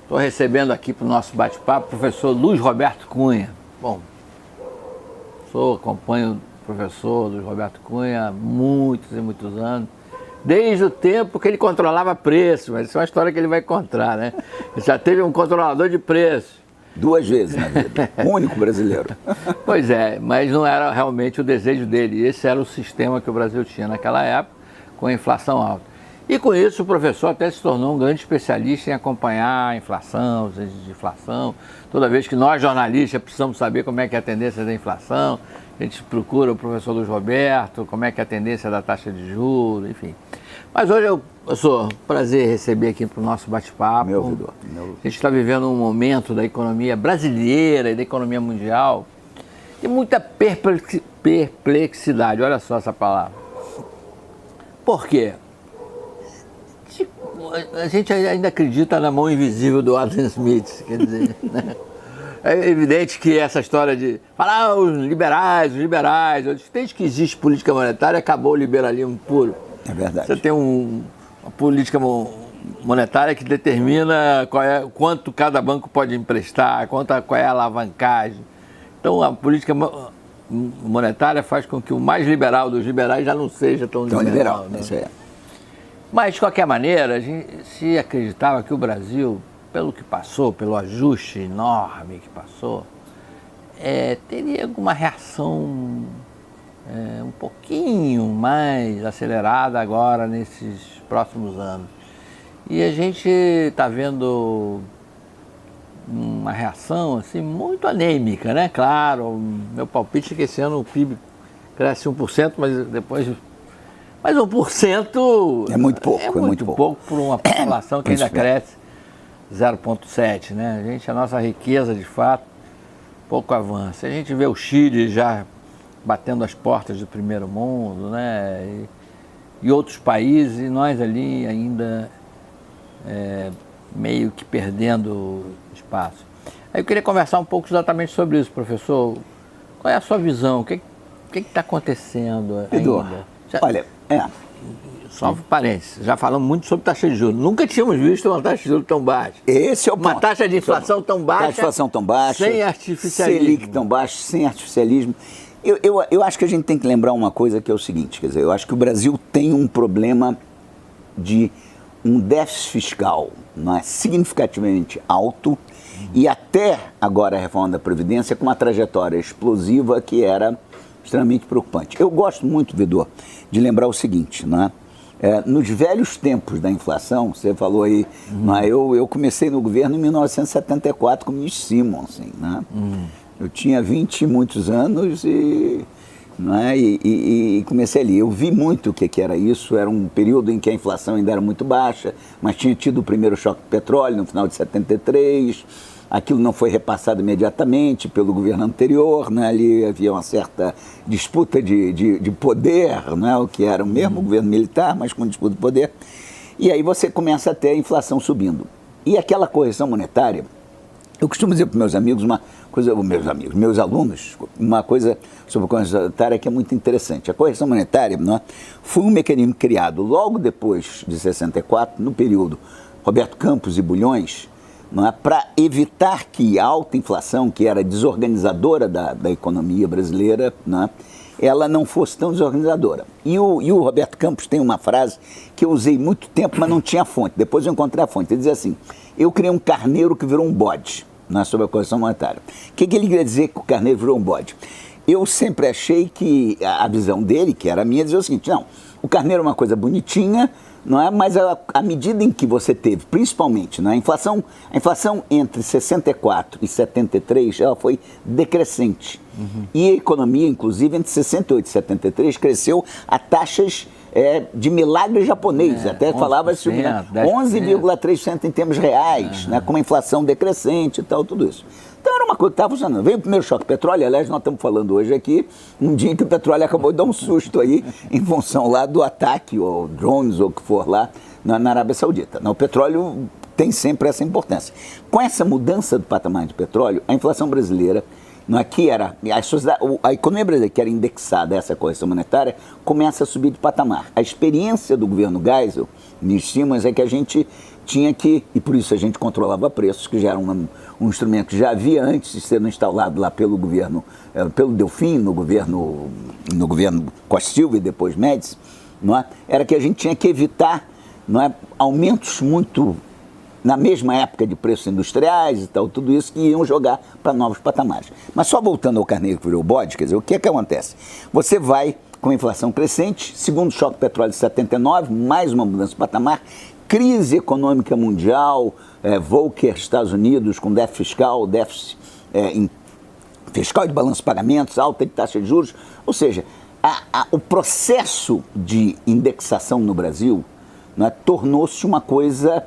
Estou recebendo aqui para o nosso bate-papo o professor Luiz Roberto Cunha. Bom, acompanho o professor Luiz Roberto Cunha há muitos e muitos anos, desde o tempo que ele controlava preço, mas isso é uma história que ele vai contar, né? Ele já teve um controlador de preço. 2 vezes na vida, o único brasileiro. Pois é, mas não era realmente o desejo dele. Esse era o sistema que o Brasil tinha naquela época, com a inflação alta. E com isso o professor até se tornou um grande especialista em acompanhar a inflação, os índices de inflação. Toda vez que nós jornalistas precisamos saber como é que é a tendência da inflação, a gente procura o professor Luiz Roberto, como é que é a tendência da taxa de juros, enfim. Mas hoje, professor, prazer receber aqui para o nosso bate-papo. Meu ouvidor. A gente está vivendo um momento da economia brasileira e da economia mundial de muita perplexidade, olha só essa palavra. Por quê? A gente ainda acredita na mão invisível do Adam Smith, quer dizer, né? É evidente que essa história de falar os liberais, desde que existe política monetária, acabou o liberalismo puro. É verdade. Você tem uma política monetária que determina quanto cada banco pode emprestar, qual é a alavancagem. Então a política monetária faz com que o mais liberal dos liberais já não seja tão liberal. Né? Isso é. Mas, de qualquer maneira, a gente se acreditava que o Brasil, pelo que passou, pelo ajuste enorme que passou, teria alguma reação um pouquinho mais acelerada agora, nesses próximos anos. E a gente está vendo uma reação assim, muito anêmica, né? Claro, meu palpite é que esse ano o PIB cresce 1%, mas depois... Mas 1% é muito pouco. É muito pouco por uma população que ainda cresce 0,7%, né? A nossa riqueza, de fato, pouco avança. A gente vê o Chile já batendo as portas do primeiro mundo, né? E outros países, e nós ali ainda meio que perdendo espaço. Aí eu queria conversar um pouco exatamente sobre isso, professor. Qual é a sua visão? O que está acontecendo ainda? Olha, só um parênteses, já falamos muito sobre taxa de juros. Nunca tínhamos visto uma taxa de juros tão baixa. Esse é o ponto. Uma taxa de inflação tão baixa. Taxa de inflação tão baixa. Sem artificialismo. Selic tão baixo, sem artificialismo. Eu acho que a gente tem que lembrar uma coisa que é o seguinte, quer dizer, eu acho que o Brasil tem um problema de um déficit fiscal, não é, significativamente alto, e até agora a reforma da Previdência com uma trajetória explosiva que era extremamente preocupante. Eu gosto muito, Vidor, de lembrar o seguinte, né? Nos velhos tempos da inflação, você falou aí, né? Eu comecei no governo em 1974 com o ministro Simons, assim, né? Eu tinha 20 e muitos anos né? E comecei ali. Eu vi muito o que era isso, era um período em que a inflação ainda era muito baixa, mas tinha tido o primeiro choque do petróleo no final de 73, aquilo não foi repassado imediatamente pelo governo anterior, né? Ali havia uma certa disputa de poder, né? O que era o mesmo governo militar, mas com disputa de poder. E aí você começa a ter a inflação subindo. E aquela correção monetária, eu costumo dizer para meus amigos meus alunos, uma coisa sobre a correção monetária que é muito interessante. A correção monetária, né, foi um mecanismo criado logo depois de 64, no período Roberto Campos e Bulhões, para evitar que a alta inflação, que era desorganizadora da economia brasileira, ela não fosse tão desorganizadora. E o Roberto Campos tem uma frase que eu usei muito tempo, mas não tinha fonte. Depois eu encontrei a fonte. Ele dizia assim: eu criei um carneiro que virou um bode, sobre a correção monetária. O que ele queria dizer que o carneiro virou um bode? Eu sempre achei que a visão dele, que era a minha, dizia o seguinte: não, o carneiro é uma coisa bonitinha, não é? Mas à medida em que você teve, principalmente, a inflação entre 64 e 73, ela foi decrescente. E a economia, inclusive, entre 68 e 73, cresceu a taxas de milagre japonês. Até falava-se 11,3% em termos reais, com uma inflação decrescente e tal, tudo isso. Então era uma coisa que estava funcionando. Veio o primeiro choque do petróleo, aliás, nós estamos falando hoje aqui, um dia que o petróleo acabou de dar um susto aí, em função lá do ataque, ou drones, ou o que for lá, na Arábia Saudita. O petróleo tem sempre essa importância. Com essa mudança do patamar de petróleo, a inflação brasileira, que era a economia brasileira, que era indexada a essa correção monetária, começa a subir de patamar. A experiência do governo Geisel, ministro Simons, é que a gente tinha que, e por isso a gente controlava preços, que já era um instrumento que já havia antes de ser instalado lá pelo governo, pelo Delfim, no governo Costa Silva e depois Médici, não é? Era que a gente tinha que evitar, não é, aumentos muito na mesma época de preços industriais e tal, tudo isso que iam jogar para novos patamares. Mas só voltando ao carneiro que virou bode, quer dizer, o que é que acontece? Você vai com inflação crescente, segundo choque petróleo de 79, mais uma mudança de patamar, crise econômica mundial, Volcker, Estados Unidos, com déficit fiscal, déficit fiscal de balanço de pagamentos, alta de taxa de juros, ou seja, o processo de indexação no Brasil, né, tornou-se uma coisa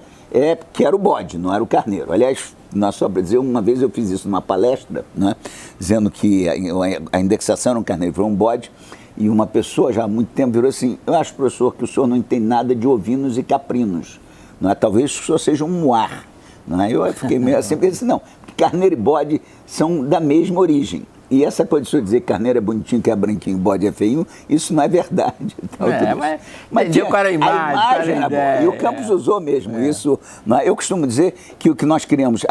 que era o bode, não era o carneiro. Aliás, só para dizer, uma vez eu fiz isso numa palestra, né, dizendo que a indexação era um carneiro, foi um bode, e uma pessoa já há muito tempo virou assim: eu acho, professor, que o senhor não entende nada de ovinos e caprinos, não é? Talvez o senhor seja um muar. Não é? Eu fiquei meio assim, porque disse, não, carneiro e bode são da mesma origem. E essa coisa de o senhor dizer que carneiro é bonitinho, que é branquinho, bode é feio, isso não é verdade. Tal, mas deu para a imagem era boa. E o Campos usou mesmo isso. Não é? Eu costumo dizer que o que nós criamos,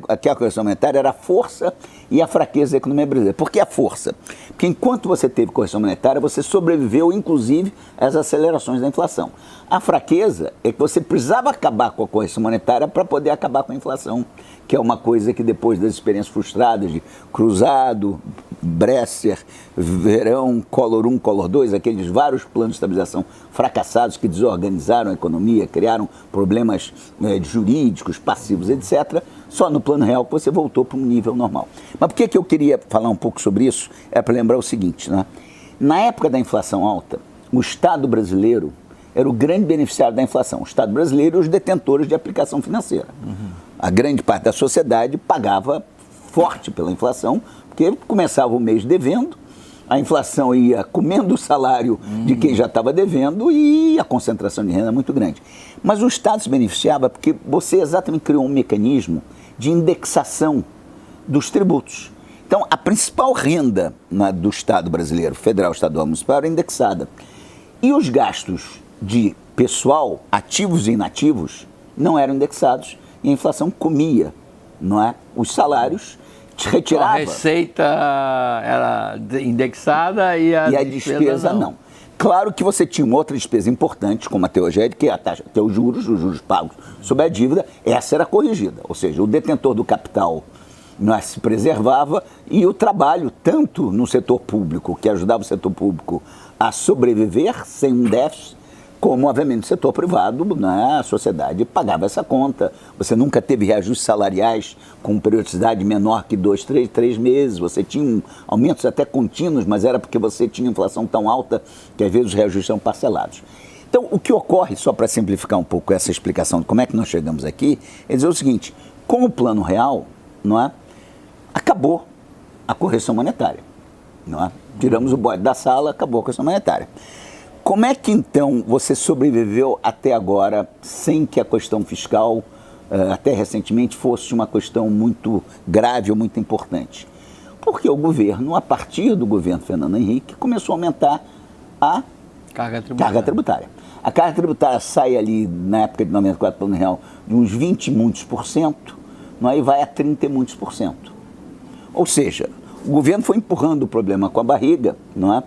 aqui a correção monetária, era a força e a fraqueza da economia brasileira. Por que a força? Porque enquanto você teve correção monetária, você sobreviveu, inclusive, às acelerações da inflação. A fraqueza é que você precisava acabar com a correção monetária para poder acabar com a inflação, que é uma coisa que depois das experiências frustradas de Cruzado, Bresser, Verão, Collor 1, Collor 2, aqueles vários planos de estabilização fracassados que desorganizaram a economia, criaram problemas jurídicos, passivos, etc., só no plano real que você voltou para um nível normal. Mas por que eu queria falar um pouco sobre isso? É para lembrar o seguinte, né? Na época da inflação alta, o Estado brasileiro era o grande beneficiário da inflação. O Estado brasileiro e os detentores de aplicação financeira. A grande parte da sociedade pagava forte pela inflação, porque começava o mês devendo, a inflação ia comendo o salário de quem já estava devendo e a concentração de renda é muito grande. Mas o Estado se beneficiava porque você exatamente criou um mecanismo de indexação dos tributos. Então, a principal renda do Estado brasileiro, federal, estadual, municipal, era indexada. E os gastos de pessoal, ativos e inativos, não eram indexados e a inflação comia, não é? Os salários, te retirava. A receita era indexada e a despesa não. Claro que você tinha uma outra despesa importante, como a teogéria, que é a taxa, que é os juros pagos sobre a dívida, essa era corrigida. Ou seja, o detentor do capital se preservava e o trabalho, tanto no setor público, que ajudava o setor público a sobreviver sem um déficit, como, obviamente, no setor privado, né, a sociedade pagava essa conta. Você nunca teve reajustes salariais com periodicidade menor que 2, 3 meses. Você tinha aumentos até contínuos, mas era porque você tinha inflação tão alta que, às vezes, os reajustes são parcelados. Então, o que ocorre, só para simplificar um pouco essa explicação de como é que nós chegamos aqui, é dizer o seguinte: com o Plano Real, não é, acabou a correção monetária. Não é? Tiramos o bode da sala, acabou a correção monetária. Como é que, então, você sobreviveu até agora sem que a questão fiscal, até recentemente, fosse uma questão muito grave ou muito importante? Porque o governo, a partir do governo Fernando Henrique, começou a aumentar a carga tributária. A carga tributária sai ali, na época de 94, Plano Real, de uns 20 e muitos por cento, e vai a 30 e muitos por cento. Ou seja, o governo foi empurrando o problema com a barriga, não é?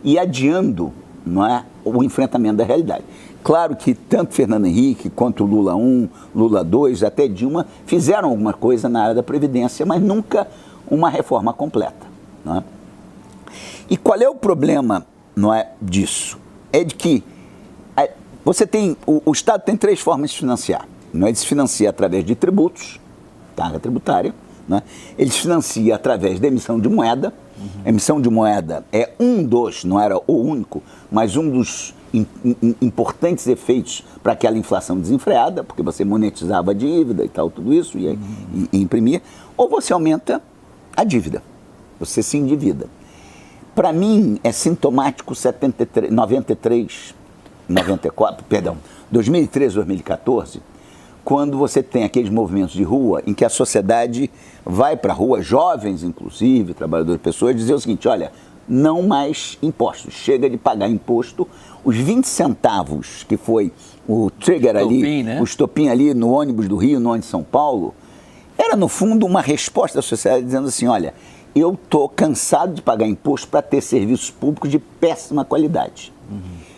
E adiando, não é, o enfrentamento da realidade. Claro que tanto Fernando Henrique quanto Lula 1, Lula 2, até Dilma, fizeram alguma coisa na área da Previdência, mas nunca uma reforma completa. Não é? E qual é o problema, não é, disso? É de que você tem, o Estado tem 3 formas de financiar. Não é? Ele se financia através de tributos, carga tributária, não é? Ele se financia através da emissão de moeda. A emissão de moeda é não era o único, mas um dos importantes efeitos para aquela inflação desenfreada, porque você monetizava a dívida e tal, tudo isso, e imprimia, ou você aumenta a dívida, você se endivida. Para mim, é sintomático 2013, 2014, quando você tem aqueles movimentos de rua em que a sociedade vai para a rua, jovens inclusive, trabalhadores, pessoas, dizer o seguinte: olha, não mais impostos. Chega de pagar imposto. Os 20 centavos, que foi o trigger ali, né? o estopim ali no ônibus do Rio, no ônibus de São Paulo, era, no fundo, uma resposta da sociedade dizendo assim, olha, eu estou cansado de pagar imposto para ter serviços públicos de péssima qualidade.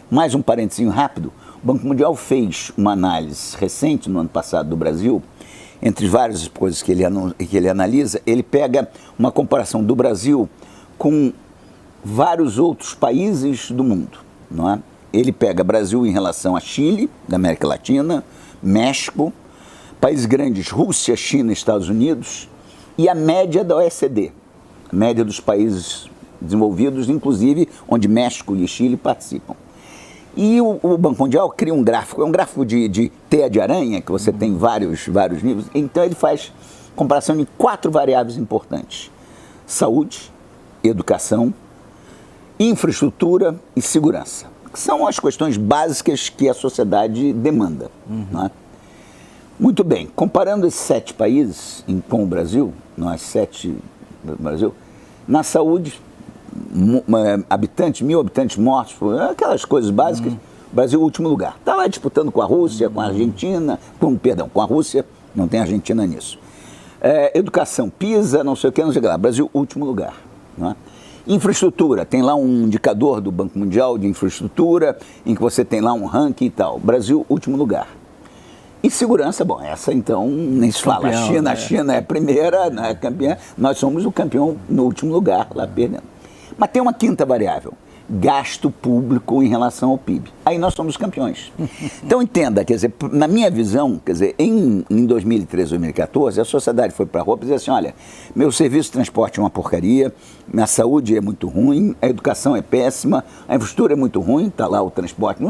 Mais um parentezinho rápido, o Banco Mundial fez uma análise recente, no ano passado, do Brasil, entre várias coisas que ele analisa, ele pega uma comparação do Brasil com vários outros países do mundo, não é? Ele pega Brasil em relação a Chile, da América Latina, México, países grandes, Rússia, China, Estados Unidos, e a média da OECD, a média dos países desenvolvidos, inclusive onde México e Chile participam. E o Banco Mundial cria um gráfico, é um gráfico de teia de aranha, que você tem vários níveis, então ele faz comparação de 4 variáveis importantes: saúde, educação, infraestrutura e segurança, que são as questões básicas que a sociedade demanda. Não é? Muito bem, comparando esses 7 países com o Brasil, nós 7 do Brasil, na saúde, mil habitantes mortos, aquelas coisas básicas, Brasil último lugar. Está lá disputando com a Rússia, com a Argentina, com a Rússia, não tem Argentina nisso. Educação, PISA, não sei o que, não sei o que lá, Brasil último lugar. Não é? Infraestrutura, tem lá um indicador do Banco Mundial de infraestrutura, em que você tem lá um ranking e tal, Brasil último lugar. E segurança, bom, essa então nem se fala. A China é a primeira, né, é campeã, nós somos o campeão no último lugar, lá perdendo. Mas tem uma quinta variável, gasto público em relação ao PIB. Aí nós somos campeões. Então entenda, quer dizer, na minha visão, quer dizer, em 2013, 2014, a sociedade foi para a rua e disse assim, olha, meu serviço de transporte é uma porcaria, minha saúde é muito ruim, a educação é péssima, a infraestrutura é muito ruim, está lá o transporte,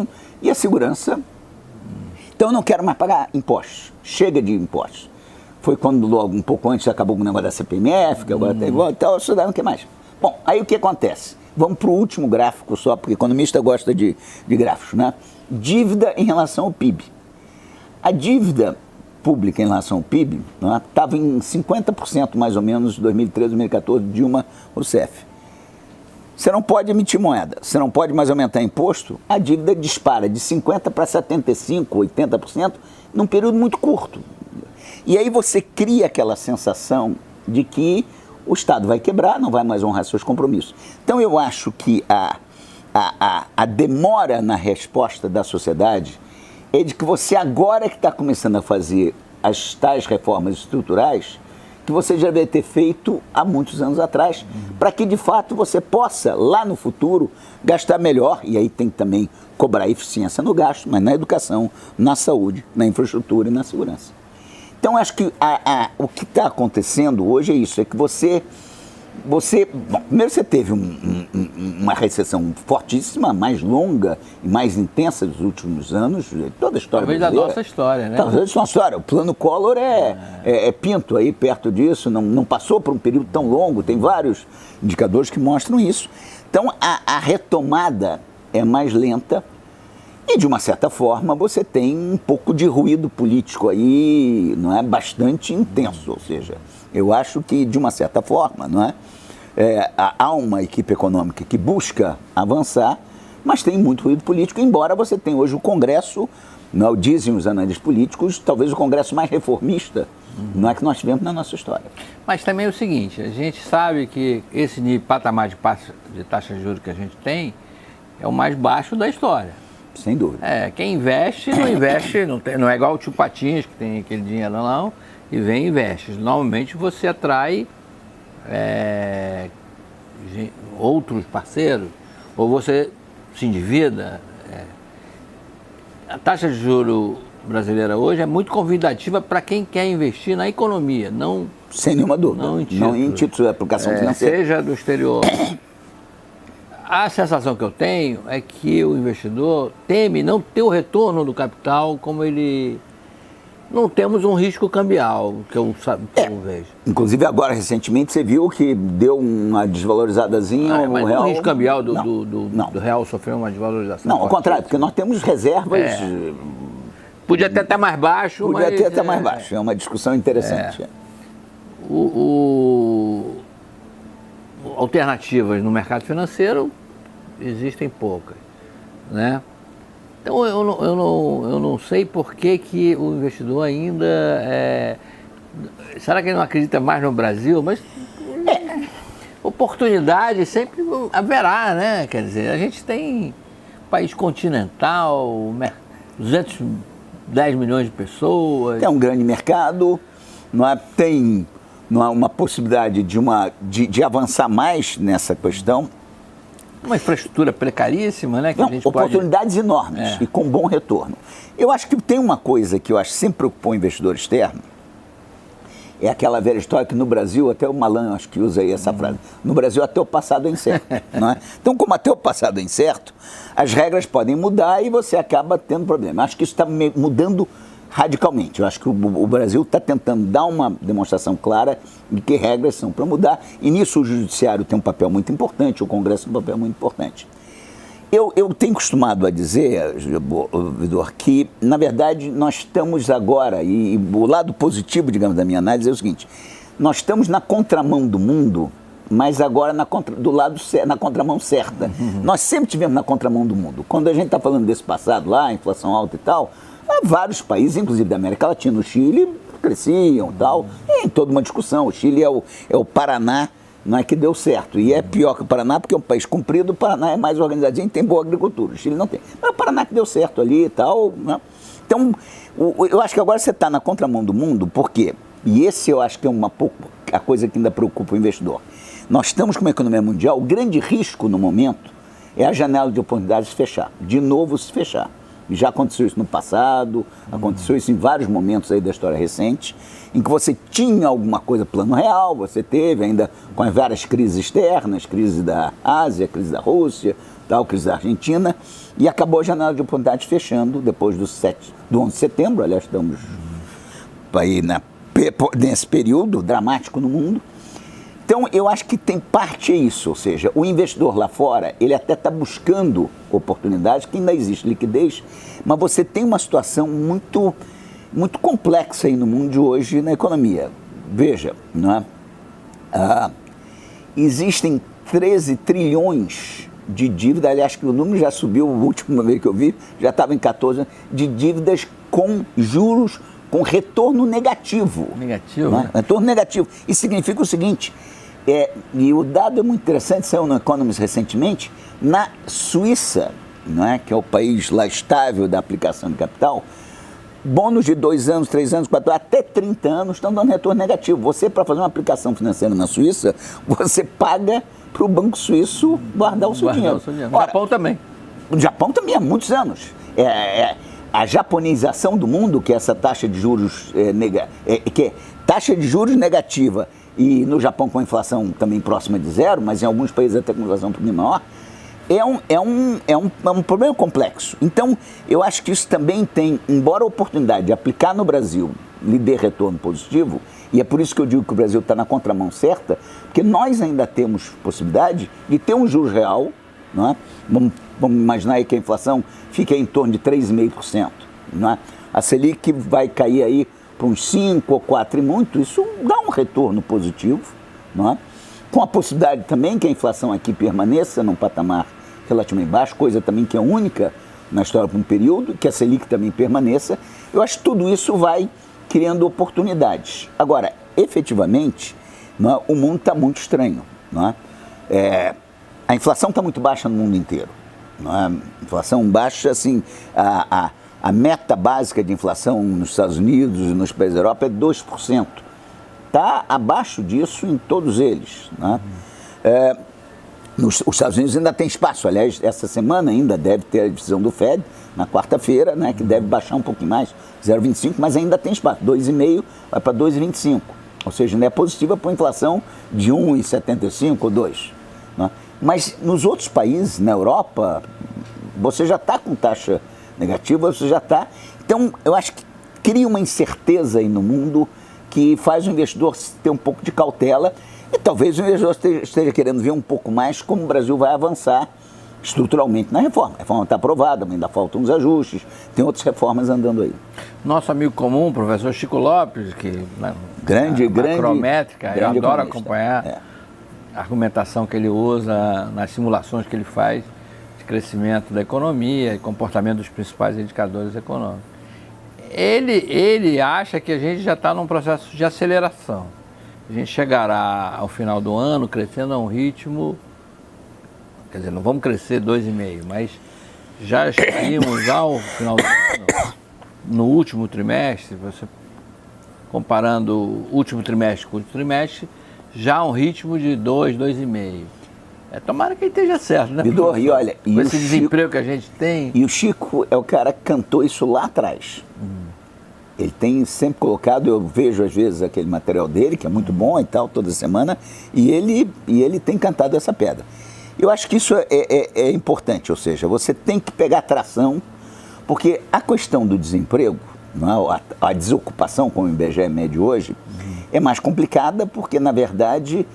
e a segurança. Então eu não quero mais pagar impostos, chega de impostos. Foi quando logo, um pouco antes, acabou com o negócio da CPMF, que agora está igual e tal, a sociedade não quer mais. Bom, aí o que acontece? Vamos para o último gráfico só, porque economista gosta de gráficos, né? Dívida em relação ao PIB. A dívida pública em relação ao PIB estava em 50% mais ou menos em 2013, 2014, Dilma Rousseff. Você não pode emitir moeda, você não pode mais aumentar imposto, a dívida dispara de 50% para 75%, 80% num período muito curto. E aí você cria aquela sensação de que o Estado vai quebrar, não vai mais honrar seus compromissos. Então eu acho que a demora na resposta da sociedade é de que você agora que está começando a fazer as tais reformas estruturais que você já deve ter feito há muitos anos atrás, para que de fato você possa, lá no futuro, gastar melhor, e aí tem que também cobrar eficiência no gasto, mas na educação, na saúde, na infraestrutura e na segurança. Então acho que o que está acontecendo hoje é isso, é que você bom, primeiro você teve uma recessão fortíssima, mais longa e mais intensa dos últimos anos, toda a história brasileira. Talvez da nossa história, né? Talvez da nossa história. O plano Collor é pinto aí perto disso, não passou por um período tão longo, tem vários indicadores que mostram isso. Então a retomada é mais lenta e, de uma certa forma, você tem um pouco de ruído político aí, não é? Bastante intenso, ou seja, eu acho que, de uma certa forma, não é? Há uma equipe econômica que busca avançar, mas tem muito ruído político, embora você tenha hoje o Congresso, não, dizem os analistas políticos, talvez o Congresso mais reformista, não é, que nós tivemos na nossa história. Mas também é o seguinte, a gente sabe que esse patamar de taxa de juros que a gente tem é o mais baixo da história. Sem dúvida. Quem investe, não é igual o tio Patinhas, que tem aquele dinheiro não, e vem e investe. Normalmente você atrai outros parceiros, ou você se endivida. A taxa de juros brasileira hoje é muito convidativa para quem quer investir na economia, não... Sem nenhuma dúvida. Não em títulos de aplicação financeira. Seja do exterior. A sensação que eu tenho é que o investidor teme não ter o retorno do capital como ele... Não temos um risco cambial, que eu vejo. Inclusive agora, recentemente, você viu que deu uma desvalorizadazinha. Mas real... o risco cambial do real sofreu uma desvalorização? Não, ao contrário, porque nós temos reservas... Podia até estar mais baixo, Podia até estar mais baixo, é uma discussão interessante. alternativas no mercado financeiro existem poucas, né? Então eu não sei por que o investidor ainda será que ele não acredita mais no Brasil? Mas oportunidade sempre haverá, né? Quer dizer, a gente tem país continental, 210 milhões de pessoas. É um grande mercado, tem uma possibilidade de avançar mais nessa questão. Uma infraestrutura precaríssima, né? Que Não, a gente oportunidades enormes e com bom retorno. Eu acho que tem uma coisa que eu acho que sempre preocupou o investidor externo, é aquela velha história que no Brasil, até o Malan acho que usa aí essa frase, no Brasil até o passado é incerto. Não é? Então, como até o passado é incerto, as regras podem mudar e você acaba tendo problema. Acho que isso está mudando radicalmente. Eu acho que o Brasil está tentando dar uma demonstração clara de que regras são para mudar, e nisso o Judiciário tem um papel muito importante, o Congresso tem um papel muito importante. Eu tenho costumado a dizer, Vidor, que, na verdade, nós estamos agora, e o lado positivo, digamos, da minha análise é o seguinte: nós estamos na contramão do mundo, mas agora na contramão certa. Nós sempre tivemos na contramão do mundo. Quando a gente está falando desse passado lá, inflação alta e tal, vários países, inclusive da América Latina, o Chile, cresciam e tal, em toda uma discussão. O Chile é o Paraná, não é que deu certo. E é pior que o Paraná, porque é um país comprido, o Paraná é mais organizadinho e tem boa agricultura. O Chile não tem. Mas o Paraná que deu certo ali e tal, né? Então, eu acho que agora você está na contramão do mundo, por quê? E esse eu acho que é a coisa que ainda preocupa o investidor. Nós estamos com uma economia mundial, o grande risco no momento é a janela de oportunidades se fechar, de novo se fechar. Já aconteceu isso no passado, aconteceu isso em vários momentos aí da história recente, em que você tinha alguma coisa plano real, você teve ainda com as várias crises externas, crise da Ásia, crise da Rússia, tal, crise da Argentina, e acabou a janela de oportunidades fechando depois do 11 de setembro, aliás, estamos aí nesse período dramático no mundo. Então, eu acho que tem parte isso, ou seja, o investidor lá fora, ele até está buscando oportunidades, que ainda existe liquidez, mas você tem uma situação muito, muito complexa aí no mundo de hoje na economia. Veja, não é? Existem 13 trilhões de dívida, aliás, que o número já subiu, a última vez que eu vi, já estava em 14, de dívidas com juros, com retorno negativo. Negativo? Né? Retorno negativo. Isso significa o seguinte, e o dado é muito interessante, saiu no Economist recentemente, na Suíça, não é, que é o país lá estável da aplicação de capital, bônus de 2 anos, 3 anos, 4 anos, até 30 anos estão dando retorno negativo. Você, para fazer uma aplicação financeira na Suíça, você paga para o Banco Suíço guardar o seu dinheiro. O Japão também. O Japão também há muitos anos. A japonização do mundo, que é essa taxa de juros taxa de juros negativa, e no Japão com a inflação também próxima de zero, mas em alguns países até com inflação um pouquinho maior, é um problema complexo. Então, eu acho que isso também tem, embora a oportunidade de aplicar no Brasil lhe dê retorno positivo, e é por isso que eu digo que o Brasil está na contramão certa, porque nós ainda temos possibilidade de ter um juros real, não é? Vamos imaginar aí que a inflação fica em torno de 3,5%. Não é? A Selic vai cair aí para uns 5 ou 4 e muito, isso dá um retorno positivo, não é? Com a possibilidade também que a inflação aqui permaneça num patamar relativamente baixo, coisa também que é única na história por um período, que a Selic também permaneça. Eu acho que tudo isso vai criando oportunidades. Agora, efetivamente, não é? O mundo está muito estranho. Não é? A inflação está muito baixa no mundo inteiro. Não é? Inflação baixa, assim, a meta básica de inflação nos Estados Unidos e nos países da Europa é 2%. Está abaixo disso em todos eles. Né? Os Estados Unidos ainda tem espaço. Aliás, essa semana ainda deve ter a decisão do Fed, na quarta-feira, né, que deve baixar um pouquinho mais, 0,25, mas ainda tem espaço. 2,5 vai para 2,25. Ou seja, ainda é positiva para a inflação de 1,75 ou 2. Né? Mas nos outros países, na Europa, você já está com taxa negativa, você já está... Então, eu acho que cria uma incerteza aí no mundo que faz o investidor ter um pouco de cautela e talvez o investidor esteja querendo ver um pouco mais como o Brasil vai avançar estruturalmente na reforma. A reforma está aprovada, mas ainda faltam uns ajustes, tem outras reformas andando aí. Nosso amigo comum, professor Chico Lopes, que grande macrométrica, eu adoro economista. acompanhar. argumentação que ele usa, nas simulações que ele faz de crescimento da economia e comportamento dos principais indicadores econômicos. Ele acha que a gente já está num processo de aceleração. A gente chegará ao final do ano crescendo a um ritmo, quer dizer, não vamos crescer 2,5%, mas já estaríamos ao final do ano, no último trimestre, você comparando o último trimestre com o último trimestre, já um ritmo de 2,5%. Tomara que ele esteja certo, né? Vidor, e olha, com esse desemprego que a gente tem. E o Chico é o cara que cantou isso lá atrás. Ele tem sempre colocado, eu vejo às vezes aquele material dele, que é muito bom e tal, toda semana, e ele tem cantado essa pedra. Eu acho que isso é importante, ou seja, você tem que pegar tração, porque a questão do desemprego, não é? A desocupação, como o IBGE mede hoje, é mais complicada porque, na verdade,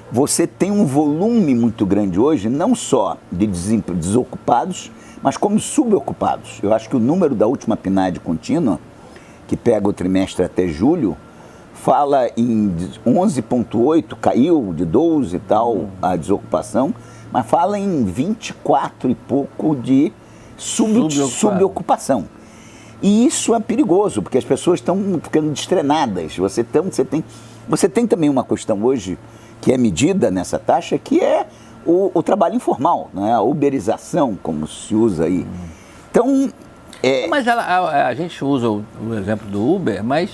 você tem um volume muito grande hoje, não só de desocupados, mas como subocupados. Eu acho que o número da última PNAD contínua, que pega o trimestre até julho, fala em 11,8, caiu de 12 e tal a desocupação, mas fala em 24 e pouco de subocupação. E isso é perigoso, porque as pessoas estão ficando destrenadas. Você tem também uma questão hoje que é medida nessa taxa, que é o trabalho informal, né? A uberização, como se usa aí. Então... Mas a gente usa o exemplo do Uber, mas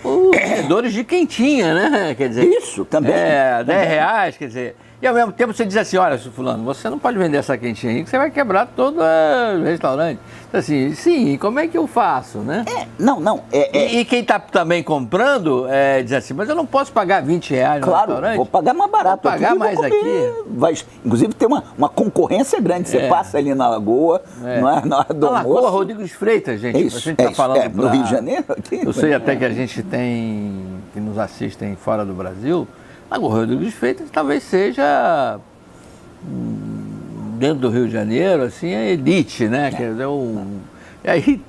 os vendedores de quentinha, né? Quer dizer, isso também. R$10, quer dizer. E ao mesmo tempo você diz assim, olha, fulano, você não pode vender essa quentinha aí, que você vai quebrar todo o restaurante. Então, assim, sim, como é que eu faço, né? E quem está também comprando diz assim, mas eu não posso pagar R$20 no restaurante? Vou pagar mais barato. Vou pagar mais aqui. Vai, inclusive tem uma concorrência grande. Você passa ali na Lagoa, na hora do almoço. Lagoa Rodrigues Freitas, gente. Isso, a gente está falando no Rio de Janeiro. Aqui, eu sei até que a gente tem, que nos assistem fora do Brasil, Lagoa Rodrigues Freitas talvez seja, dentro do Rio de Janeiro, assim, a elite, né? Quer dizer, e aí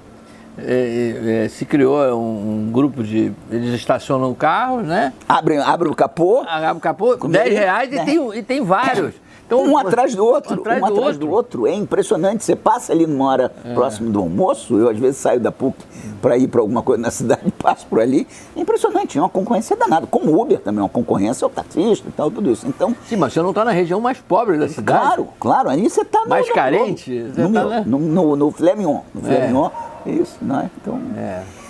se criou um grupo de... Eles estacionam carros, né? Abre o capô. Abre o capô, R$10 e tem vários. Então, um atrás do outro. É impressionante. Você passa ali numa hora próximo do almoço, eu às vezes saio da PUC para ir para alguma coisa na cidade, passo por ali. É impressionante, é uma concorrência danada. Como o Uber também é uma concorrência, o taxista e tal, tudo isso. Então, sim, mas você não está na região mais pobre da cidade. Claro. Aí você está mais carente. No filé mignon. No filé mignon, isso, não é?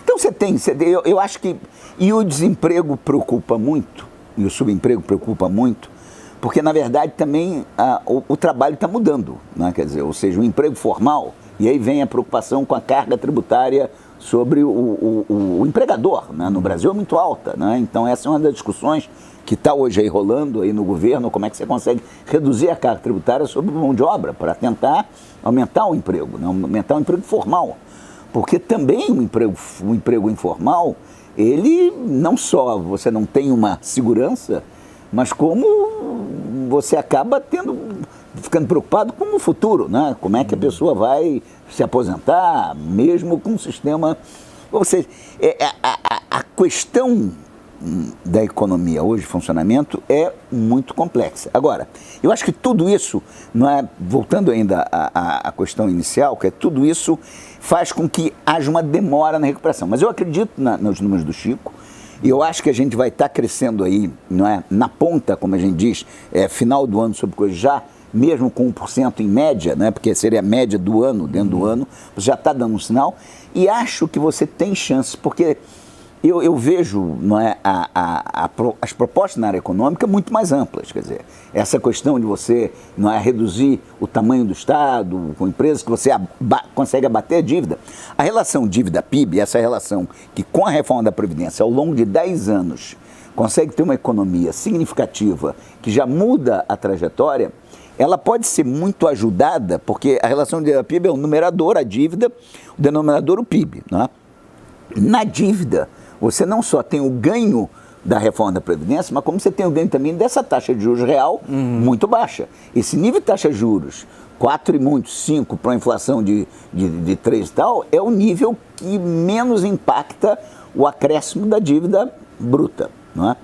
Então você tem, eu acho que... E o desemprego preocupa muito, e o subemprego preocupa muito, porque, na verdade, também o trabalho está mudando, né? Quer dizer, ou seja, o emprego formal, e aí vem a preocupação com a carga tributária sobre o empregador, né? No Brasil é muito alta, né? Então essa é uma das discussões que está hoje aí rolando aí no governo, como é que você consegue reduzir a carga tributária sobre mão de obra para tentar aumentar o emprego, né? Aumentar o emprego formal, porque também o emprego informal, ele não só você não tem uma segurança, mas como você acaba ficando preocupado com o futuro, né? Como é que a pessoa vai se aposentar, mesmo com um sistema... Ou seja, a questão da economia hoje, funcionamento, é muito complexa. Agora, eu acho que tudo isso, não é, voltando ainda à questão inicial, que é tudo isso faz com que haja uma demora na recuperação. Mas eu acredito nos números do Chico. E eu acho que a gente vai estar crescendo aí, não é? Na ponta, como a gente diz, final do ano sobre coisa já, mesmo com 1% em média, né? Porque seria a média do ano, dentro do ano, já está dando um sinal. E acho que você tem chance, porque eu vejo, não é, as propostas na área econômica muito mais amplas. Quer dizer, essa questão de você, não é, reduzir o tamanho do Estado com empresas, que você consegue abater a dívida. A relação dívida-PIB, essa relação que com a reforma da Previdência, ao longo de 10 anos, consegue ter uma economia significativa que já muda a trajetória, ela pode ser muito ajudada, porque a relação dívida-PIB é o numerador, a dívida, o denominador, o PIB. Não é? Na dívida, você não só tem o ganho da reforma da Previdência, mas como você tem o ganho também dessa taxa de juros real muito baixa. Esse nível de taxa de juros, 4 e muito, 5 para uma inflação de 3 e tal, é o nível que menos impacta o acréscimo da dívida bruta. Não é?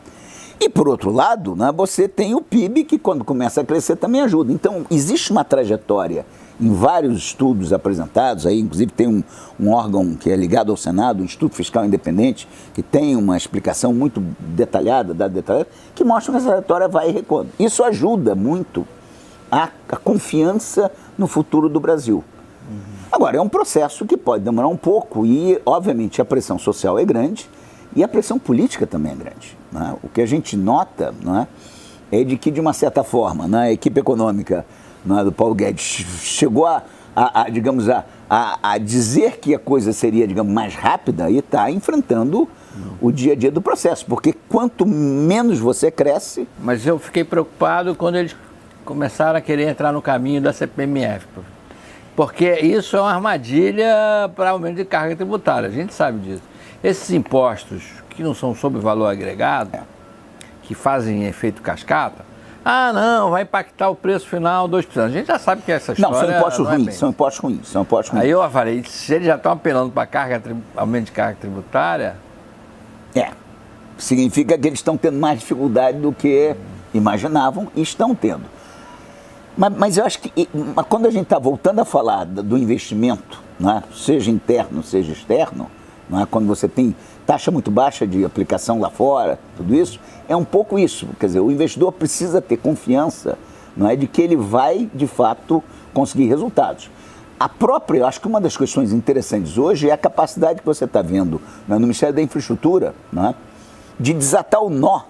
E, por outro lado, né, você tem o PIB, que quando começa a crescer também ajuda. Então, existe uma trajetória em vários estudos apresentados, aí, inclusive tem um órgão que é ligado ao Senado, o Instituto Fiscal Independente, que tem uma explicação muito detalhada, que mostra que essa trajetória vai recuando. Isso ajuda muito a confiança no futuro do Brasil. Agora, é um processo que pode demorar um pouco e, obviamente, a pressão social é grande e a pressão política também é grande. Né? O que a gente nota, né, é de que, de uma certa forma, né, a equipe econômica, né, do Paulo Guedes chegou digamos, a dizer que a coisa seria, digamos, mais rápida e está enfrentando o dia a dia do processo, porque quanto menos você cresce... Mas eu fiquei preocupado quando eles começaram a querer entrar no caminho da CPMF, porque isso é uma armadilha para aumento de carga tributária, a gente sabe disso. Esses impostos que não são sobre valor agregado, que fazem efeito cascata, não, vai impactar o preço final 2%. A gente já sabe que essa história... Não, são impostos ruins, são impostos ruins. Aí eu falei, se eles já estão apelando para aumento de carga tributária... Significa que eles estão tendo mais dificuldade do que imaginavam e estão tendo. Mas eu acho que quando a gente está voltando a falar do investimento, né, seja interno, seja externo, né, quando você tem taxa muito baixa de aplicação lá fora, tudo isso, é um pouco isso. Quer dizer, o investidor precisa ter confiança, não é, de que ele vai, de fato, conseguir resultados. Eu acho que uma das questões interessantes hoje é a capacidade que você está vendo, né, no Ministério da Infraestrutura, né, de desatar o nó,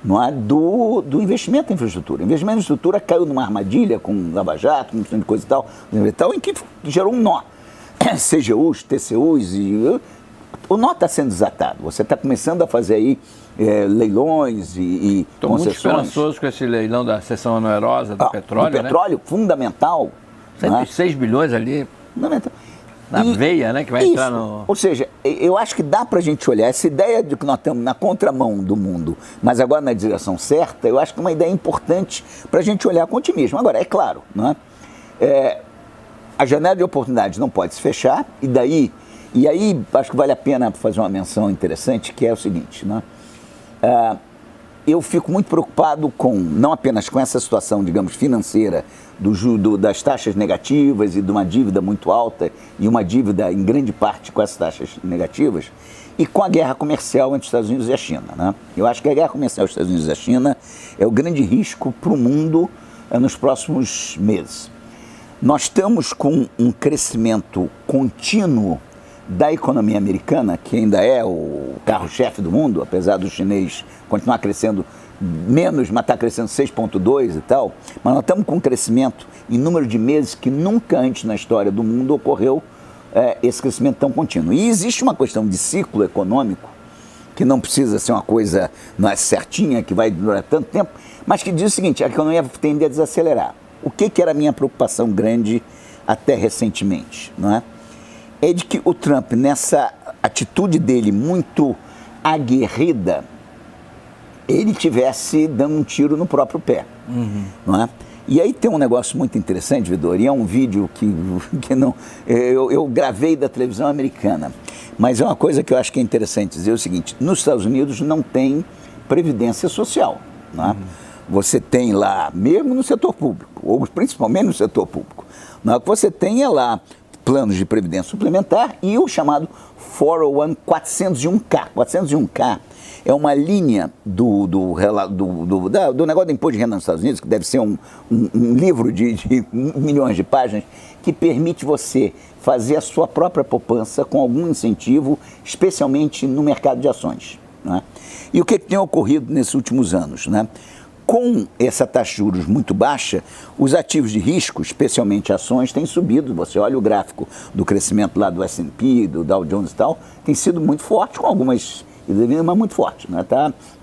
não é, do investimento em infraestrutura. O investimento em infraestrutura caiu numa armadilha com Lava Jato, com um monte de coisa e tal, em que gerou um nó. CGUs, TCUs, o nó está sendo desatado. Você está começando a fazer aí leilões e Estou concessões. muito esperançoso com esse leilão da seção onerosa do petróleo, do petróleo, né? Fundamental. 106 bilhões ali. Fundamental. Na veia, né, que vai entrar no... Ou seja, eu acho que dá para a gente olhar essa ideia de que nós estamos na contramão do mundo, mas agora na direção certa, eu acho que é uma ideia importante para a gente olhar com otimismo. Agora, é claro, né, a janela de oportunidades não pode se fechar, e aí acho que vale a pena fazer uma menção interessante, que é o seguinte, né, eu fico muito preocupado não apenas com essa situação, digamos, financeira, das taxas negativas e de uma dívida muito alta e uma dívida em grande parte com essas taxas negativas, e com a guerra comercial entre os Estados Unidos e a China. Né? Eu acho que a guerra comercial entre os Estados Unidos e a China é o grande risco para o mundo nos próximos meses. Nós estamos com um crescimento contínuo da economia americana, que ainda é o carro-chefe do mundo, apesar do chinês continuar crescendo menos, mas está crescendo 6,2 e tal, mas nós estamos com um crescimento em número de meses que nunca antes na história do mundo ocorreu esse crescimento tão contínuo. E existe uma questão de ciclo econômico, que não precisa ser uma coisa certinha, que vai durar tanto tempo, mas que diz o seguinte: a economia tende a desacelerar. O que era a minha preocupação grande até recentemente, não é? É de que o Trump, nessa atitude dele muito aguerrida, ele tivesse dando um tiro no próprio pé, não é? E aí tem um negócio muito interessante, Vidor, e é um vídeo que não, eu gravei da televisão americana, mas é uma coisa que eu acho que é interessante dizer o seguinte: nos Estados Unidos não tem previdência social, não é? Você tem lá, mesmo no setor público, ou principalmente no setor público, não é? O que você tem é lá planos de previdência suplementar e o chamado 401, 401K. 401K é uma linha do negócio do imposto de renda nos Estados Unidos, que deve ser um livro de milhões de páginas, que permite você fazer a sua própria poupança com algum incentivo, especialmente no mercado de ações, né? E o que tem ocorrido nesses últimos anos, né? Com essa taxa de juros muito baixa, os ativos de risco, especialmente ações, têm subido. Você olha o gráfico do crescimento lá do S&P, do Dow Jones e tal, tem sido muito forte, com algumas, mas muito forte, né?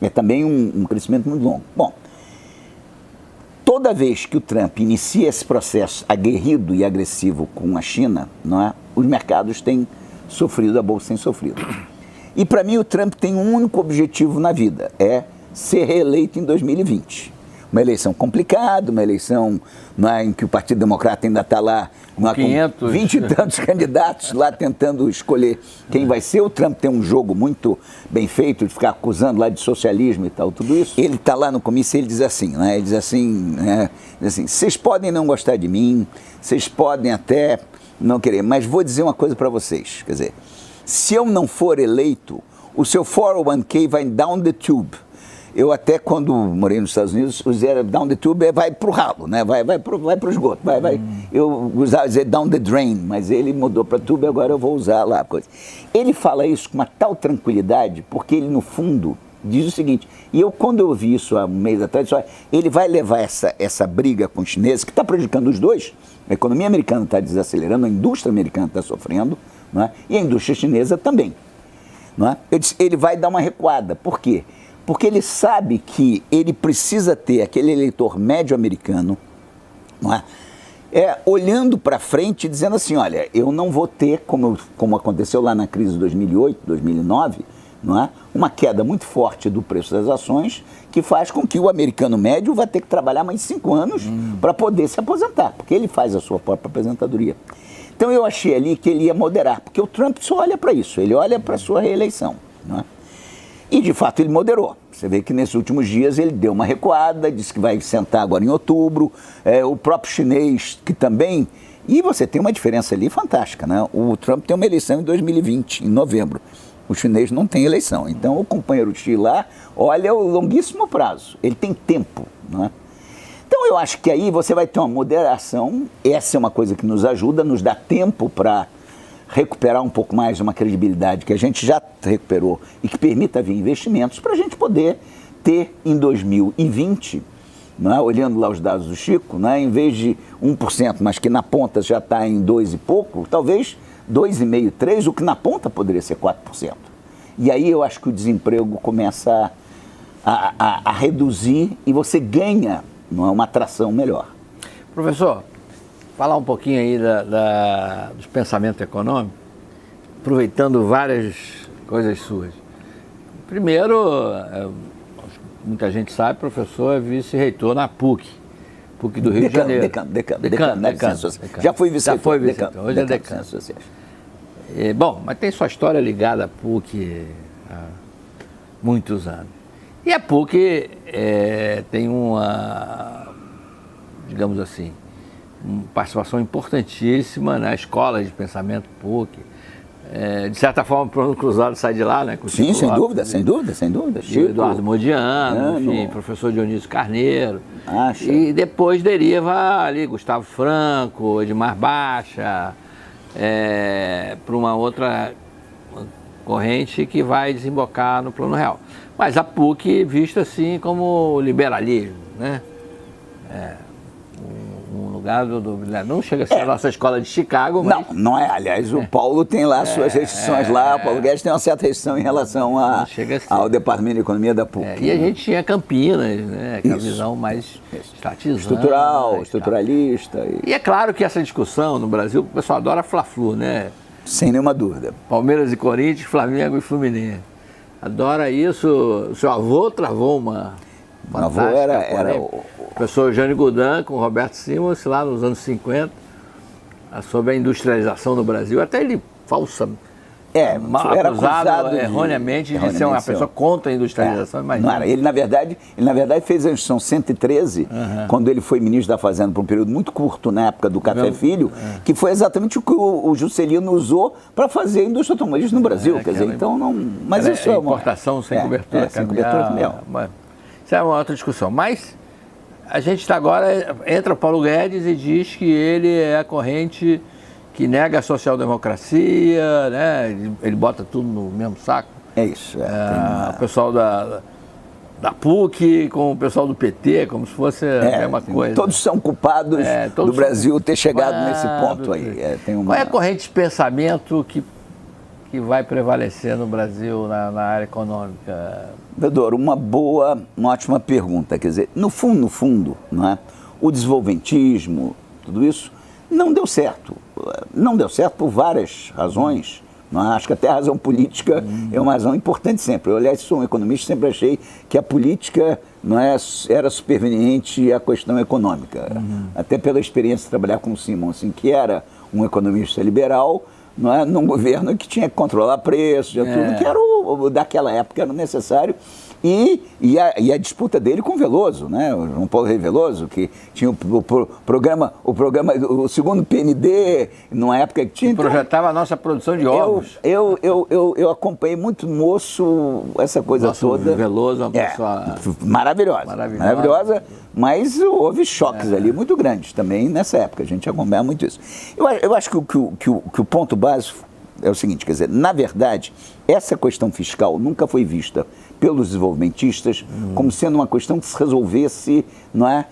É também um crescimento muito longo. Bom, toda vez que o Trump inicia esse processo aguerrido e agressivo com a China, não é? Os mercados têm sofrido, a bolsa tem sofrido. E para mim o Trump tem um único objetivo na vida, é ser reeleito em 2020. uma eleição complicada, uma eleição em que o Partido Democrata ainda está lá com 20 e tantos candidatos lá tentando escolher quem vai ser. O Trump tem um jogo muito bem feito de ficar acusando lá de socialismo e tal, tudo isso. Ele está lá no comício e ele diz assim, né? Ele diz assim, vocês podem não gostar de mim, vocês podem até não querer, mas vou dizer uma coisa para vocês, quer dizer, se eu não for eleito, o seu 401k vai down the tube. Eu até quando morei nos Estados Unidos, usei down the tube vai para o ralo, né? vai para o esgoto. Eu usava dizer down the drain, mas ele mudou para tube, agora eu vou usar lá a coisa. Ele fala isso com uma tal tranquilidade, porque ele no fundo diz o seguinte, e eu quando eu ouvi isso há um mês atrás, disse, olha, ele vai levar essa briga com os chineses, que está prejudicando os dois, a economia americana está desacelerando, a indústria americana está sofrendo, não é? E a indústria chinesa também. Não é? Eu disse, ele vai dar uma recuada, por quê? Porque ele sabe que ele precisa ter aquele eleitor médio americano, não é? Olhando para frente e dizendo assim, olha, eu não vou ter, como aconteceu lá na crise de 2008, 2009, não é? Uma queda muito forte do preço das ações, que faz com que o americano médio vá ter que trabalhar mais 5 anos para poder se aposentar, porque ele faz a sua própria aposentadoria. Então eu achei ali que ele ia moderar, porque o Trump só olha para isso, ele olha para a sua reeleição, não é? E, de fato, ele moderou. Você vê que nesses últimos dias ele deu uma recuada, disse que vai sentar agora em outubro. O próprio chinês, que também... E você tem uma diferença ali fantástica, né? O Trump tem uma eleição em 2020, em novembro. O chinês não tem eleição. Então, o companheiro Xi lá olha o longuíssimo prazo. Ele tem tempo, não é? Então, eu acho que aí você vai ter uma moderação. Essa é uma coisa que nos ajuda, nos dá tempo para recuperar um pouco mais uma credibilidade que a gente já recuperou e que permita vir investimentos para a gente poder ter em 2020, não é? Olhando lá os dados do Chico, não é? Em vez de 1%, mas que na ponta já está em 2 e pouco, talvez 2,5%, 3%, o que na ponta poderia ser 4%. E aí eu acho que o desemprego começa a reduzir e você ganha, não é, uma atração melhor. Professor, falar um pouquinho aí dos pensamentos econômicos, aproveitando várias coisas suas. Primeiro, muita gente sabe, professor é vice-reitor na PUC do Rio de Janeiro. Decano. Já fui vice-reitor. Hoje é decano. Bom, mas tem sua história ligada à PUC há muitos anos. E a PUC tem uma, digamos assim, uma participação importantíssima na escola de pensamento PUC. De certa forma, o Bruno Cruzado sai de lá, né? Sim, sem dúvida. Chico, Eduardo Modiano, enfim, professor Dionísio Carneiro. E depois deriva ali Gustavo Franco, Edmar Baixa, para uma outra corrente que vai desembocar no Plano Real. Mas a PUC vista assim como liberalismo, né? Lugar não chega a ser a nossa escola de Chicago, mas... Não é. Aliás, o Paulo tem lá suas restrições lá, o Paulo Guedes tem uma certa restrição em relação ao Departamento de Economia da PUC. E a gente tinha Campinas, né? Aquela visão mais estatizante. Estruturalista. E é claro que essa discussão no Brasil, o pessoal adora Fla-Flu, né? Sem nenhuma dúvida. Palmeiras e Corinthians, Flamengo e Fluminense. Adora isso. O seu avô travou uma... Meu avô era o professor Eugênio Goudin com o Roberto Simons, lá nos anos 50, sobre a industrialização no Brasil. Até ele era acusado erroneamente de ser uma pessoa contra a industrialização. Não era. Ele, na verdade, fez a Instrução 113, quando ele foi ministro da Fazenda por um período muito curto, na época do Café Filho, que foi exatamente o que o Juscelino usou para fazer a indústria automobilística no Brasil. Quer dizer, então não... Mas isso é uma... Importação sem cobertura. Sem cobertura cambial. Isso é uma outra discussão. Mas a gente está agora, entra o Paulo Guedes e diz que ele é a corrente que nega a social-democracia, né? Ele bota tudo no mesmo saco. É isso. O pessoal da PUC com o pessoal do PT, como se fosse a mesma coisa. Todos são culpados do Brasil ter chegado nesse ponto aí. Qual é a corrente de pensamento que vai prevalecer no Brasil na área econômica? Bedoro, uma ótima pergunta. Quer dizer, no fundo, não é? O desenvolvimentismo, tudo isso, não deu certo. Não deu certo por várias razões. Não é? Acho que até a razão política é uma razão importante sempre. Eu, aliás, sou um economista, sempre achei que a política não é, era superveniente à questão econômica. Até pela experiência de trabalhar com o Simon, assim, que era um economista liberal, não é, num governo que tinha que controlar preços, tudo que era daquela época era necessário. E a disputa dele com o Veloso, né? O João Paulo Rei Veloso, que tinha o segundo PND, numa época que tinha... Projetava a nossa produção de ovos. Eu acompanhei muito moço essa coisa toda. Veloso é uma pessoa... Maravilhosa, mas houve choques ali muito grandes também nessa época, a gente acompanha muito isso. Eu acho que o ponto básico é o seguinte, quer dizer, na verdade, essa questão fiscal nunca foi vista pelos desenvolvimentistas como sendo uma questão que se resolvesse, não é?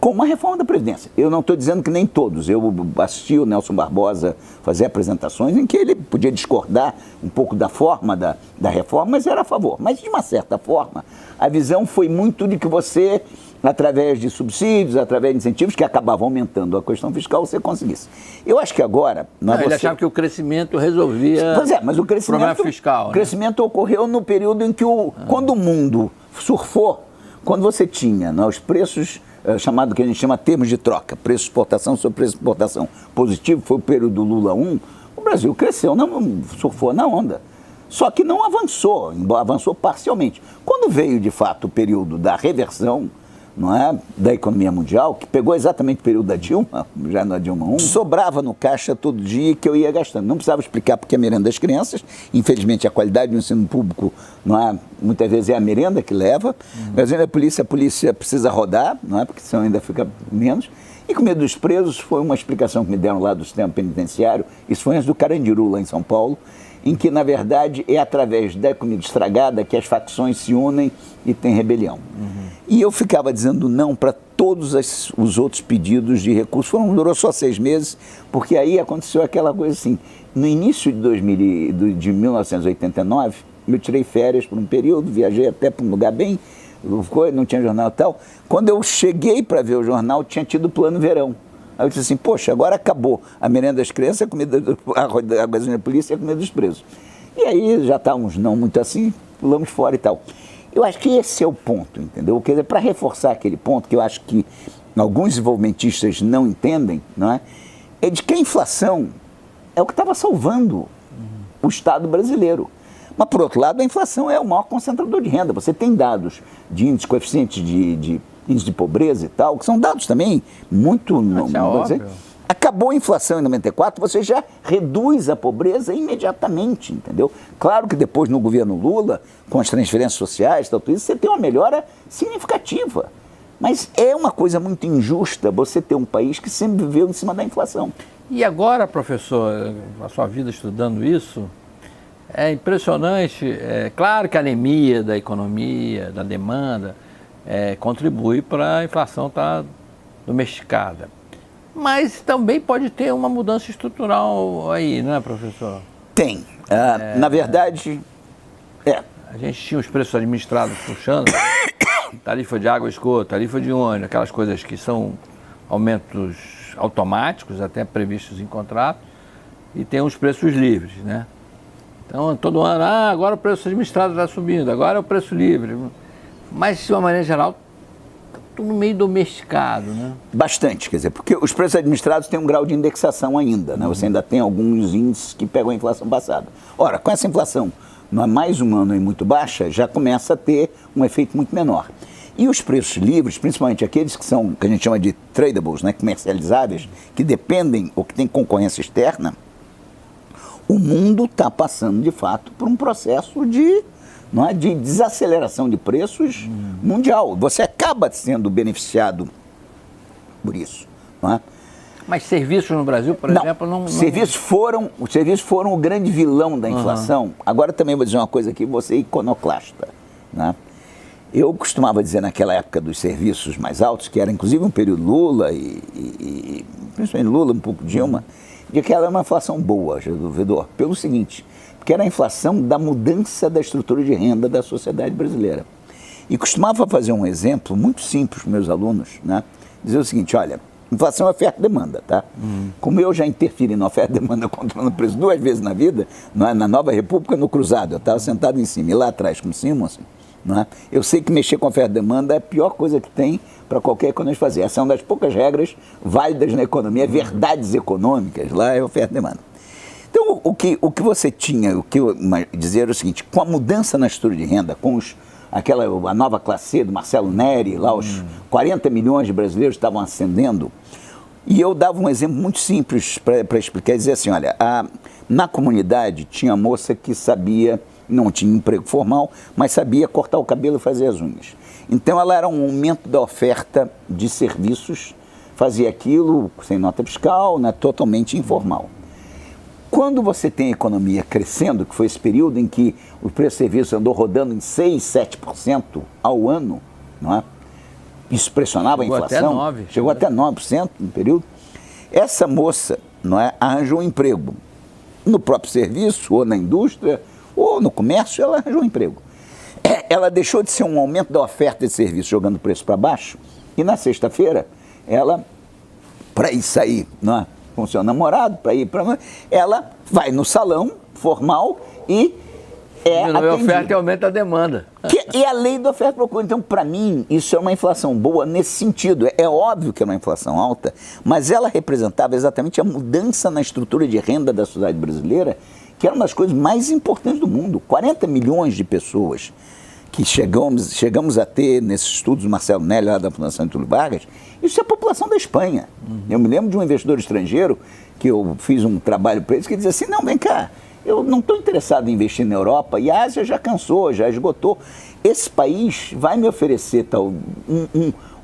Como a reforma da Previdência. Eu não estou dizendo que nem todos. Eu assisti o Nelson Barbosa fazer apresentações em que ele podia discordar um pouco da forma da reforma, mas era a favor. Mas, de uma certa forma, a visão foi muito de que você, através de subsídios, através de incentivos, que acabavam aumentando a questão fiscal, você conseguisse. Eu acho que agora... Ele achava que o crescimento resolvia mas o problema fiscal. O crescimento ocorreu no período em que, quando o mundo surfou, quando você tinha os preços... chamado que a gente chama termos de troca, preço de exportação sobre preço de importação positivo, foi o período do Lula 1, o Brasil cresceu, surfou na onda. Só que não avançou, avançou parcialmente. Quando veio, de fato, o período da reversão, não é, da economia mundial, que pegou exatamente o período da Dilma, já na Dilma 1, sobrava no caixa todo dia que eu ia gastando. Não precisava explicar porque é a merenda das crianças, infelizmente a qualidade do ensino público, não é, muitas vezes é a merenda que leva, mas ainda a polícia precisa rodar, não é, porque senão ainda fica menos. E com medo dos presos foi uma explicação que me deram lá do sistema penitenciário, isso foi antes do Carandiru, lá em São Paulo, em que, na verdade, é através da comida estragada que as facções se unem e tem rebelião. E eu ficava dizendo não para todos os outros pedidos de recurso. Durou só 6 meses, porque aí aconteceu aquela coisa assim. No início de 1989, eu tirei férias por um período, viajei até para um lugar bem... não tinha jornal e tal. Quando eu cheguei para ver o jornal, tinha tido o Plano Verão. Aí eu disse assim, poxa, agora acabou a merenda das crianças, a gasolina da polícia e a comida dos presos. E aí já estávamos não muito assim, pulamos fora e tal. Eu acho que esse é o ponto, entendeu? Quer dizer, para reforçar aquele ponto, que eu acho que alguns desenvolvimentistas não entendem, não é? É de que a inflação é o que estava salvando o Estado brasileiro. Mas, por outro lado, a inflação é o maior concentrador de renda. Você tem dados de índice, coeficiente de índice de pobreza e tal, que são dados também muito... Acabou a inflação em 94, você já reduz a pobreza imediatamente, entendeu? Claro que depois, no governo Lula, com as transferências sociais, tudo isso, você tem uma melhora significativa. Mas é uma coisa muito injusta você ter um país que sempre viveu em cima da inflação. E agora, professor, a sua vida estudando isso, é impressionante. É claro que a anemia da economia, da demanda, contribui para a inflação estar domesticada. Mas também pode ter uma mudança estrutural aí, não é, professor? Tem. Na verdade, A gente tinha os preços administrados puxando, tarifa de água e esgoto, tarifa de ônibus, aquelas coisas que são aumentos automáticos, até previstos em contrato, e tem os preços livres, né? Então, todo ano, agora o preço administrado está subindo, agora é o preço livre. Mas, de uma maneira geral, tudo meio domesticado, né? Bastante, quer dizer, porque os preços administrados têm um grau de indexação ainda, né? Você ainda tem alguns índices que pegam a inflação passada. Ora, com essa inflação, há mais um ano e muito baixa, já começa a ter um efeito muito menor. E os preços livres, principalmente aqueles que a gente chama de tradables, né? Comercializáveis, que dependem ou que têm concorrência externa, o mundo está passando, de fato, por um processo de desaceleração de preços mundial. Você acaba sendo beneficiado por isso. Não é? Mas serviços no Brasil, por exemplo, não... Os serviços foram o grande vilão da inflação. Agora também vou dizer uma coisa aqui, você é iconoclasta. Né? Eu costumava dizer naquela época dos serviços mais altos, que era inclusive um período Lula e principalmente Lula, um pouco Dilma, de que ela era uma inflação boa, desenvolvedor, pelo seguinte, porque era a inflação da mudança da estrutura de renda da sociedade brasileira. E costumava fazer um exemplo muito simples para os meus alunos, né? Dizer o seguinte, olha, Inflação é oferta e demanda, tá? Como eu já interferi na oferta e demanda controlando o preço 2 vezes na vida, na Nova República, no Cruzado, eu estava sentado em cima, e lá atrás com o Simons, eu sei que mexer com oferta e demanda é a pior coisa que tem para qualquer economista fazer. Essa é uma das poucas regras válidas na economia, verdades econômicas, lá é oferta e demanda. Então, o que você tinha, o que eu dizer era o seguinte, com a mudança na estrutura de renda, com a nova classe C do Marcelo Neri, lá os 40 milhões de brasileiros estavam ascendendo, e eu dava um exemplo muito simples para explicar, dizer assim, olha, na comunidade tinha moça que sabia, não tinha emprego formal, mas sabia cortar o cabelo e fazer as unhas. Então ela era um aumento da oferta de serviços, fazia aquilo sem nota fiscal, né, totalmente informal. Quando você tem a economia crescendo, que foi esse período em que o preço de serviço andou rodando em 6%, 7% ao ano, não é? Isso pressionava a inflação, chegou até 9% no período, essa moça, não é, arranjou um emprego no próprio serviço, ou na indústria, ou no comércio, ela arranjou um emprego. Ela deixou de ser um aumento da oferta de serviço jogando o preço para baixo, e na sexta-feira, ela, para ir sair, não é, com o seu namorado, para ir para... ela vai no salão formal e diminui a oferta e aumenta a demanda. E a lei da oferta e procura. Então, para mim, isso é uma inflação boa nesse sentido. É óbvio que é uma inflação alta, mas ela representava exatamente a mudança na estrutura de renda da sociedade brasileira, que era uma das coisas mais importantes do mundo. 40 milhões de pessoas que chegamos a ter nesses estudos do Marcelo Neri, lá da Fundação Getúlio Vargas, isso é a população da Espanha. Eu me lembro de um investidor estrangeiro, que eu fiz um trabalho para eles, que dizia assim, não, vem cá, eu não estou interessado em investir na Europa, e a Ásia já cansou, já esgotou. Esse país vai me oferecer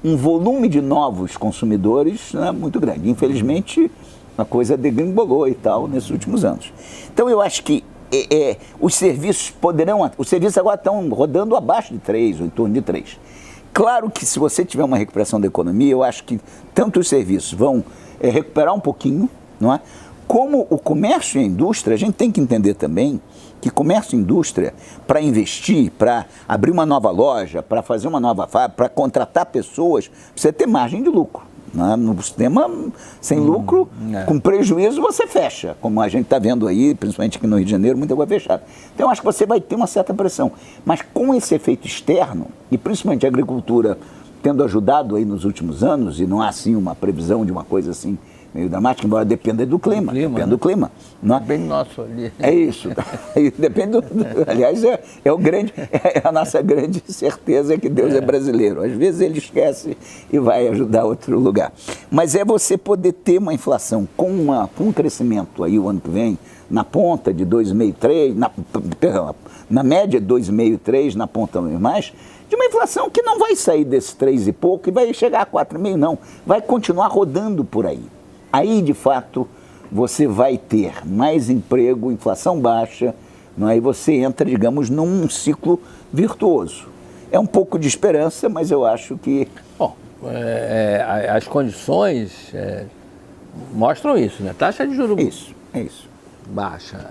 um volume de novos consumidores, né, muito grande. Infelizmente, a coisa degringolou e tal nesses últimos anos. Então, eu acho que os serviços poderão... Os serviços agora estão rodando abaixo de 3, ou em torno de 3. Claro que se você tiver uma recuperação da economia, eu acho que tanto os serviços vão recuperar um pouquinho, não é? Como o comércio e a indústria, a gente tem que entender também que comércio e indústria, para investir, para abrir uma nova loja, para fazer uma nova fábrica, para contratar pessoas, precisa ter margem de lucro. No sistema sem lucro, com prejuízo, você fecha, como a gente está vendo aí, principalmente aqui no Rio de Janeiro, muita coisa fechada. Então, eu acho que você vai ter uma certa pressão. Mas com esse efeito externo, e principalmente a agricultura tendo ajudado aí nos últimos anos, e não há assim uma previsão de uma coisa assim meio dramática, embora dependa do clima. Depende do clima. Não é? Bem nosso ali. É isso. Depende aliás, é a nossa grande certeza que Deus é brasileiro. Às vezes ele esquece e vai ajudar outro lugar. Mas é você poder ter uma inflação com um crescimento aí o ano que vem, na ponta de 2,5, 3, na média de 2,5, 3, na ponta mais, de uma inflação que não vai sair desse 3 e pouco e vai chegar a 4,5, não. Vai continuar rodando por aí. Aí, de fato, você vai ter mais emprego, inflação baixa, não é? E você entra, digamos, num ciclo virtuoso. É um pouco de esperança, mas eu acho que... Bom, as condições mostram isso, né? Taxa de juros baixa.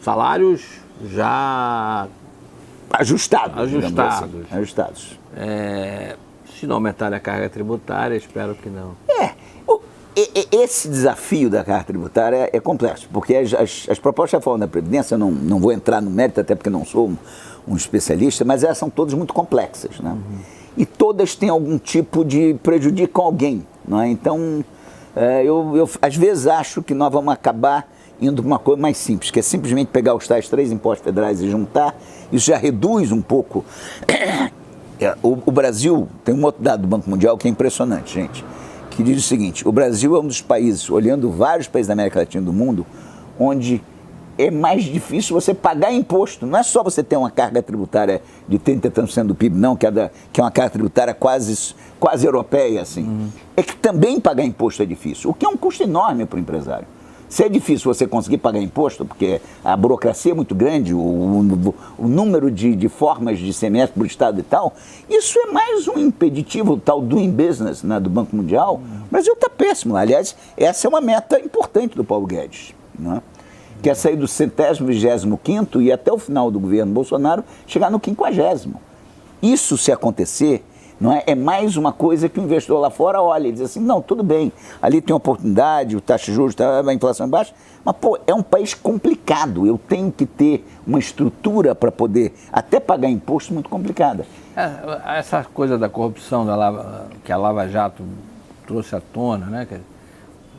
Salários já... Ajustados. Se não aumentar a carga tributária, espero que não. Esse desafio da carga tributária é complexo, porque as propostas da reforma da Previdência, eu não vou entrar no mérito, até porque não sou um especialista, mas elas são todas muito complexas, né? E todas têm algum tipo de prejudico a alguém, não é? Então, eu às vezes acho que nós vamos acabar indo para uma coisa mais simples, que é simplesmente pegar os tais 3 impostos federais e juntar. Isso já reduz um pouco. O Brasil, tem um outro dado do Banco Mundial que é impressionante, gente, que diz o seguinte: o Brasil é um dos países, olhando vários países da América Latina e do mundo, onde é mais difícil você pagar imposto. Não é só você ter uma carga tributária de 30% do PIB, não, que é uma carga tributária quase europeia, assim. É que também pagar imposto é difícil, o que é um custo enorme para o empresário. Se é difícil você conseguir pagar imposto, porque a burocracia é muito grande, o número de formas de ICMS para o Estado e tal, isso é mais um impeditivo, o tal doing business, né, do Banco Mundial. O Brasil está péssimo. Aliás, essa é uma meta importante do Paulo Guedes, né? Que é sair do 125º e até o final do governo Bolsonaro chegar no 50º. Isso, se acontecer, não é? É mais uma coisa que o investidor lá fora olha e diz assim, não, tudo bem, ali tem oportunidade, o taxa de juros, a inflação é baixa, mas, pô, é um país complicado, eu tenho que ter uma estrutura para poder até pagar imposto muito complicada. Essa coisa da corrupção que a Lava Jato trouxe à tona, né?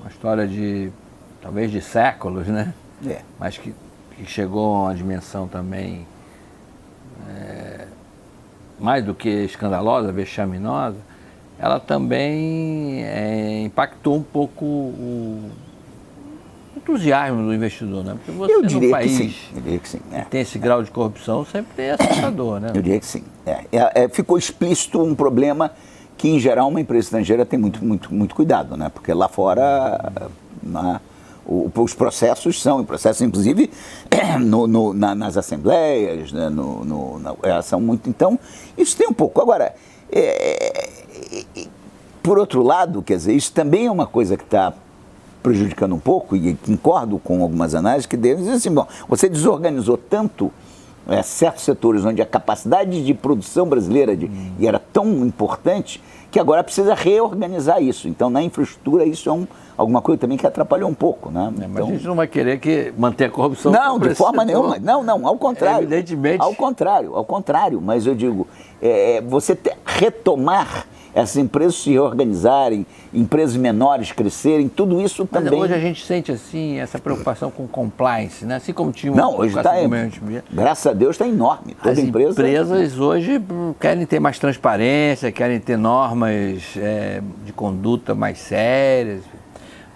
Uma história talvez de séculos, né? Mas que chegou a uma dimensão também mais do que escandalosa, vexaminosa, ela também impactou um pouco o entusiasmo do investidor, né? Porque você num país que tem esse grau de corrupção sempre é assustador, né? Eu diria que sim. Ficou explícito um problema que, em geral, uma empresa estrangeira tem muito cuidado, né? Porque lá fora os processos são, inclusive, nas assembleias, né? São muito. Então, isso tem um pouco. Agora, por outro lado, quer dizer, isso também é uma coisa que está prejudicando um pouco, e concordo com algumas análises que devem dizer assim, bom, você desorganizou tanto certos setores onde a capacidade de produção brasileira e era tão importante que agora precisa reorganizar isso. Então, na infraestrutura, isso é alguma coisa também que atrapalhou um pouco, né? Mas então, a gente não vai querer manter a corrupção. Não, de forma nenhuma. Não, ao contrário. Evidentemente. Ao contrário. Mas eu digo, você retomar essas empresas se reorganizarem, empresas menores crescerem, tudo isso também... Mas hoje a gente sente, assim, essa preocupação com compliance, né? Assim como tinha uma Não, hoje está... Graças a Deus está enorme. As empresas hoje querem ter mais transparência, querem ter normas de conduta mais sérias.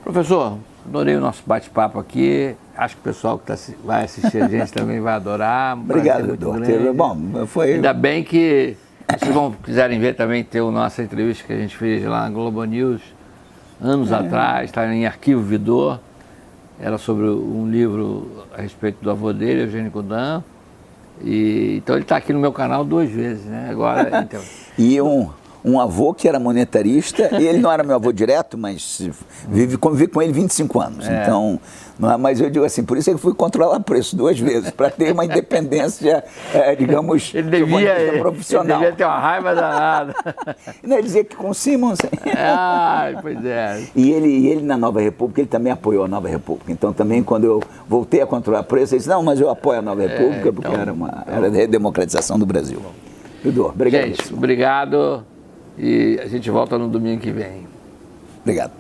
Professor, adorei o nosso bate-papo aqui. Acho que o pessoal que vai assistir a gente também vai adorar. Obrigado, doutor. Bom, foi... Ainda bem que... Vocês quiserem ver também, tem a nossa entrevista que a gente fez lá na Globo News, anos atrás, está em arquivo Vidor. Era sobre um livro a respeito do avô dele, Eugênio Goudin. Então ele está aqui no meu canal 2 vezes, né? Agora, então... E um avô que era monetarista, e ele não era meu avô direto, mas convivi com ele 25 anos. Então, mas eu digo assim, por isso é que fui controlar preço 2 vezes, para ter uma independência, digamos, profissional. Ele devia ter uma raiva danada. Ele dizia que com Simmons... Pois é. E ele na Nova República, ele também apoiou a Nova República. Então também quando eu voltei a controlar preço, ele disse, não, mas eu apoio a Nova República, porque era a redemocratização do Brasil. Vidor, obrigado. Gente, obrigado. E a gente volta no domingo que vem. Obrigado.